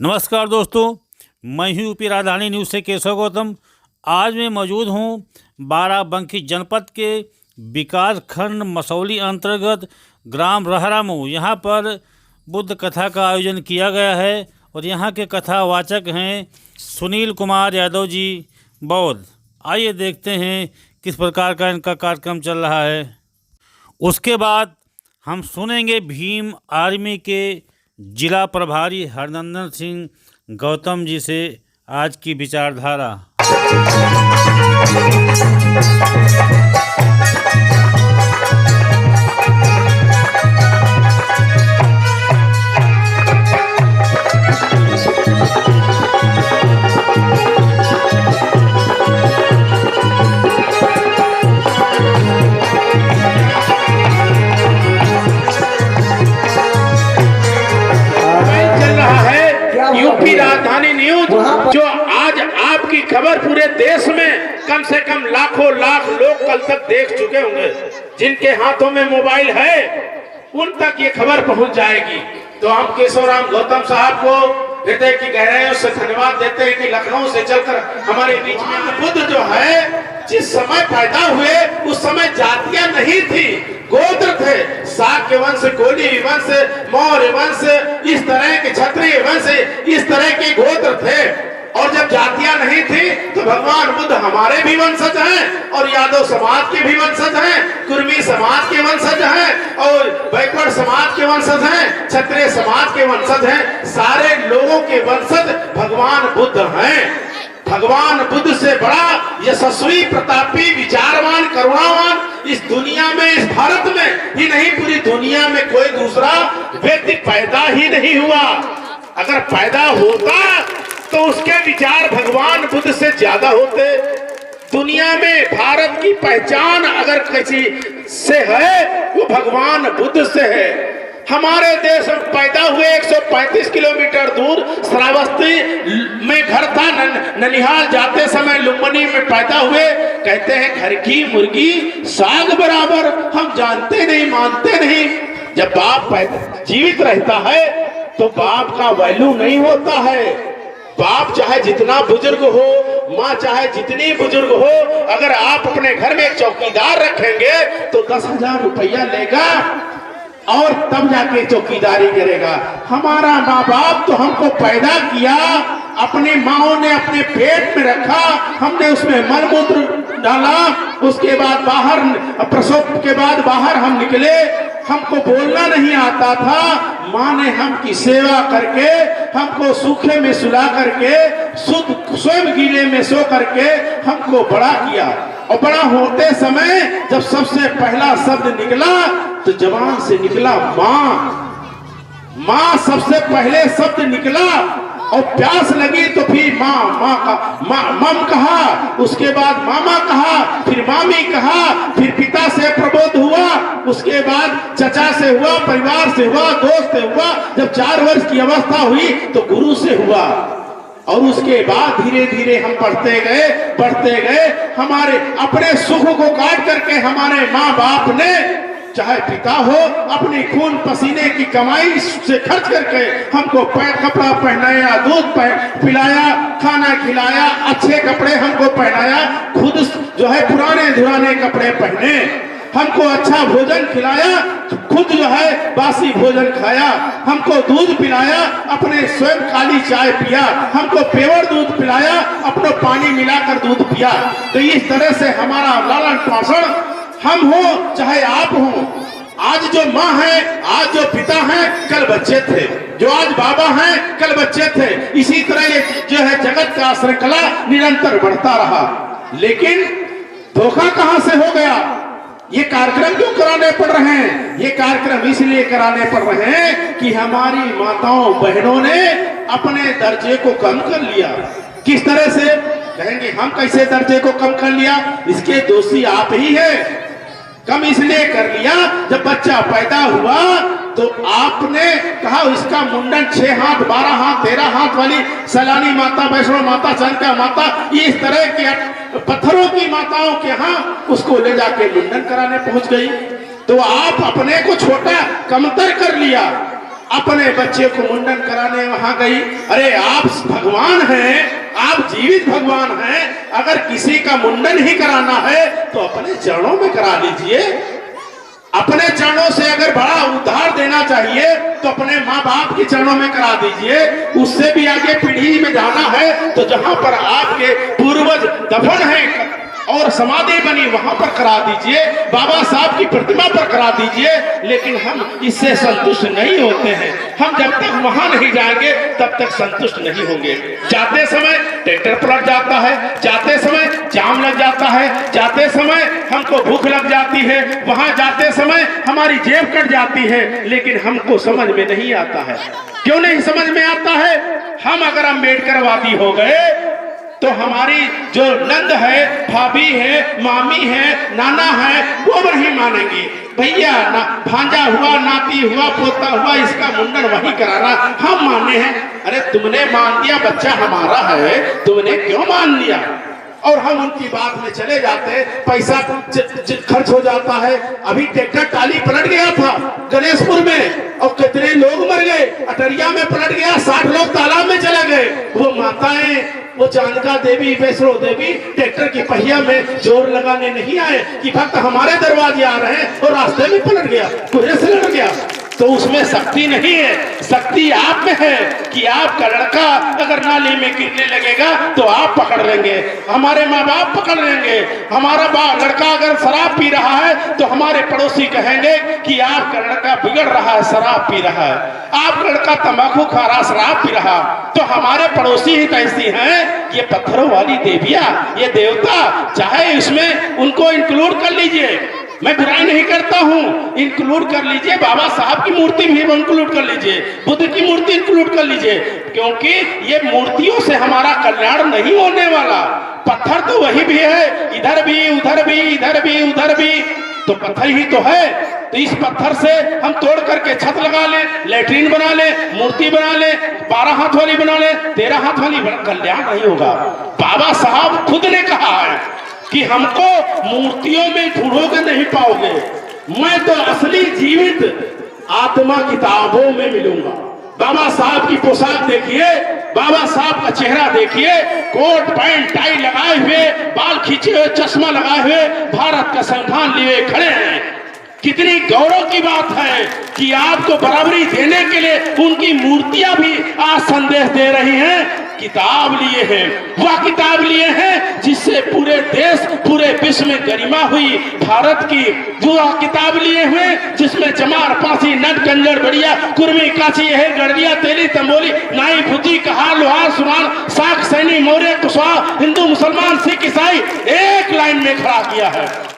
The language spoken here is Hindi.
नमस्कार दोस्तों, मैं हूँ यूपी राजधानी न्यूज़ से केशव गौतम। आज मैं मौजूद हूँ बाराबंकी जनपद के विकास खंड मसौली अंतर्गत ग्राम रहरामू। यहाँ पर बुद्ध कथा का आयोजन किया गया है और यहाँ के कथावाचक हैं सुनील कुमार यादव जी बौद्ध। आइए देखते हैं किस प्रकार का इनका कार्यक्रम चल रहा है। उसके बाद हम सुनेंगे भीम आर्मी के जिला प्रभारी हरनंदन सिंह गौतम जी से आज की विचारधारा। यूपी राजधानी न्यूज जो आज आपकी खबर पूरे देश में कम से कम लाखों लाख लोग कल तक देख चुके होंगे। जिनके हाथों में मोबाइल है उन तक ये खबर पहुंच जाएगी। तो हम केशवराम गौतम साहब को हृदय की गहराइयों से धन्यवाद देते हैं कि लखनऊ से चलकर हमारे बीच में बुद्ध जो है, जिस समय पैदा हुए उस समय जातियां नहीं थी, गोत्र थे। शाक्य वंश, कोली वंश, मौर्य वंश, इस तरह के क्षत्रिय वंश, इस तरह के गोत्र थे। और जब जातियां नहीं थी तो भगवान बुद्ध हमारे भी वंशज हैं और यादव समाज के भी वंशज हैं, कुर्मी समाज के वंशज हैं और बैकवर्ड समाज के वंशज हैं, क्षत्रिय समाज के वंशज हैं। सारे लोगों के वंशज भगवान बुद्ध हैं। भगवान बुद्ध से बड़ा यशस्वी, प्रतापी, विचारवान, करुणावान इस दुनिया में, इस भारत में ही नहीं पूरी दुनिया में कोई दूसरा व्यक्ति पैदा ही नहीं हुआ। अगर पैदा होता तो उसके विचार भगवान बुद्ध से ज्यादा होते। दुनिया में भारत की पहचान अगर किसी से है वो भगवान बुद्ध से है। हमारे देश में पैदा हुए 135 किलोमीटर दूर श्रावस्ती में घर था। ननिहाल जाते समय लुम्बिनी में पैदा हुए। कहते हैं घर की मुर्गी साग बराबर। हम जानते नहीं, मानते नहीं। जब बाप जीवित रहता है तो बाप का वैल्यू नहीं होता है। बाप चाहे जितना बुजुर्ग हो, माँ चाहे जितनी बुजुर्ग हो, अगर आप अपने घर में एक चौकीदार रखेंगे तो 10,000 रुपया लेगा और तब जाके चौकीदारी करेगा। हमारा माँ बाप तो हमको पैदा किया, अपनी माओ ने अपने पेट में रखा, हमने उसमें मलमूत्र डाला, उसके बाद बाहर, प्रसव के बाद बाहर हम निकले। हमको बोलना नहीं आता था, माँ ने हमकी सेवा करके, हमको सूखे में सुला करके, स्वयं गीले में सो करके हमको बड़ा किया। और बड़ा होते समय जब सबसे पहला शब्द निकला तो जबान से निकला माँ। माँ सबसे पहले शब्द निकला और प्यास लगी तो फिर माँ, माँ का मम कहा, उसके बाद मामा कहा, फिर मामी कहा, फिर पिता से प्रबोध हुआ, उसके बाद चचा से हुआ, परिवार से हुआ, दोस्त से हुआ। जब 4 वर्ष की अवस्था हुई तो गुरु से हुआ। और उसके बाद धीरे धीरे हम बढ़ते गए। हमारे अपने सुख को काट करके हमारे माँ बाप ने, चाहे पिता हो, अपनी खून पसीने की कमाई से खर्च करके हमको कपड़ा पहनाया, दूध पिलाया, खाना खिलाया, अच्छे कपड़े हमको पहनाया। खुद जो है पुराने धुराने कपड़े पहने, हमको अच्छा भोजन खिलाया, खुद जो है बासी भोजन खाया। हमको दूध पिलाया, अपने स्वयं काली चाय पिया। हमको पेवर दूध पिलाया, अपना पानी मिलाकर दूध पिया। तो इस तरह से हमारा लालन पालन, हम हो चाहे आप हो। आज जो माँ है, आज जो पिता हैं, कल बच्चे थे। जो आज बाबा हैं, कल बच्चे थे। इसी तरह ये जो है जगत का श्रृंखला निरंतर बढ़ता रहा। लेकिन धोखा कहां से हो गया? ये कार्यक्रम क्यों कराने पड़ रहे हैं? ये कार्यक्रम इसलिए कराने पड़ रहे हैं कि हमारी माताओं बहनों ने अपने दर्जे को कम कर लिया। किस तरह से? कहेंगे हम कैसे दर्जे को कम कर लिया? इसके दोषी आप ही हैं। कम इसलिए कर लिया, जब बच्चा पैदा हुआ तो आपने कहा इसका मुंडन 6 हाथ, 12 हाथ, 13 हाथ वाली सैलानी माता, वैष्णो माता, चंद्रिका माता, इस तरह के पत्थरों की माताओं के यहाँ उसको ले जाके मुंडन कराने पहुंच गई। तो आप अपने को छोटा कमतर कर लिया। अपने बच्चे को मुंडन कराने वहां गई। अरे आप भगवान हैं, आप जीवित भगवान हैं, अगर किसी का मुंडन ही कराना है तो अपने चरणों में करा लीजिए। अपने चरणों से अगर बड़ा उद्धार देना चाहिए तो अपने माँ बाप के चरणों में करा दीजिए। उससे भी आगे पीढ़ी में जाना है तो जहां पर आपके पूर्वज दफन है और समाधि बनी वहां पर करा दीजिए, बाबा साहब की प्रतिमा पर करा दीजिए। लेकिन हम इससे संतुष्ट नहीं होते हैं। हम जब तक वहां नहीं जाएंगे तब तक संतुष्ट नहीं होंगे। जाते समय ट्रैक्टर पलट जाता है, जाते समय जाम लग जाता है, जाते समय हमको भूख लग जाती है, वहां जाते समय हमारी जेब कट जाती है, लेकिन हमको समझ में नहीं आता है। क्यों नहीं समझ में आता है? हम अगर अम्बेडकरवादी हो गए तो हमारी जो नंद है, भाभी है, मामी है, नाना है, वो नहीं मानेंगे। भैया ना भांजा हुआ, नाती हुआ, पोता हुआ, इसका मुंडन वही कराना हम माने हैं। अरे तुमने मान दिया, बच्चा हमारा है, तुमने क्यों मान लिया? और हम उनकी बात में चले जाते, पैसा खर्च हो जाता है। अभी ट्रैक्टर टाली पलट गया था गणेशपुर में और कितने लोग मर गए। अटरिया में पलट गया, 60 लोग तालाब में चले गए। वो माताएं, वो चांदका देवी, वैष्णो देवी ट्रैक्टर की पहिया में जोर लगाने नहीं आए कि भक्त हमारे दरवाजे आ रहे हैं, और रास्ते में पलट गया, कुएं से लड़ गया। तो उसमें शक्ति नहीं है, शक्ति आप में है कि आपका लड़का अगर नाली में गिरने लगेगा तो आप पकड़ लेंगे, हमारे माँ बाप पकड़ लेंगे। हमारा लड़का अगर शराब पी रहा है तो हमारे पड़ोसी कहेंगे कि आपका लड़का बिगड़ रहा है, शराब पी रहा है। आपका लड़का तंबाकू खा रहा, शराब पी रहा, तो हमारे पड़ोसी ही ऐसी हैं। ये पत्थरों वाली देवियां, ये देवता, चाहे इसमें उनको इंक्लूड कर लीजिए, मैं बुराई नहीं करता हूं, इंक्लूड कर लीजिए। बाबा साहब की मूर्ति भी इंक्लूड कर लीजिए, बुद्ध की मूर्ति इंक्लूड कर लीजिए, क्योंकि ये मूर्तियों से हमारा कल्याण नहीं होने वाला। पत्थर तो वही भी है, इधर भी, उधर भी, इधर भी, उधर भी, तो पत्थर ही तो है। तो इस पत्थर से हम तोड़ करके छत लगा ले, लैट्रीन बना ले, मूर्ति बना ले, 12 हाथ वाली बना ले, 13 हाथ वाली, कल्याण नहीं होगा। बाबा साहब खुद ने कहा है कि हमको मूर्तियों में ढूंढोगे नहीं पाओगे, मैं तो असली जीवित आत्मा किताबों में मिलूंगा। बाबा साहब की पोशाक देखिए, बाबा साहब का चेहरा देखिए, कोट पैंट टाई लगाए हुए, बाल खींचे हुए, चश्मा लगाए हुए, भारत का संविधान लिए खड़े हैं। कितनी गौरव की बात है कि आपको बराबरी देने के लिए उनकी मूर्तियां भी आज संदेश दे रही हैं। किताब लिए हैं, वह किताब लिए हैं जिससे पूरे देश, पूरे विश्व में गरिमा हुई भारत की। जो किताब लिए हुए जिसमें जमार, पासी, नट, कंजर, बढ़िया, कुर्मी, काशी, है गड़िया, तेली, तंबोली, नाई, भुजी, कहार, लोहार, सुनार, साख, सैनी, मौर्य, कुशवाहा, हिंदू, मुसलमान, सिख, ईसाई एक लाइन में खड़ा किया है।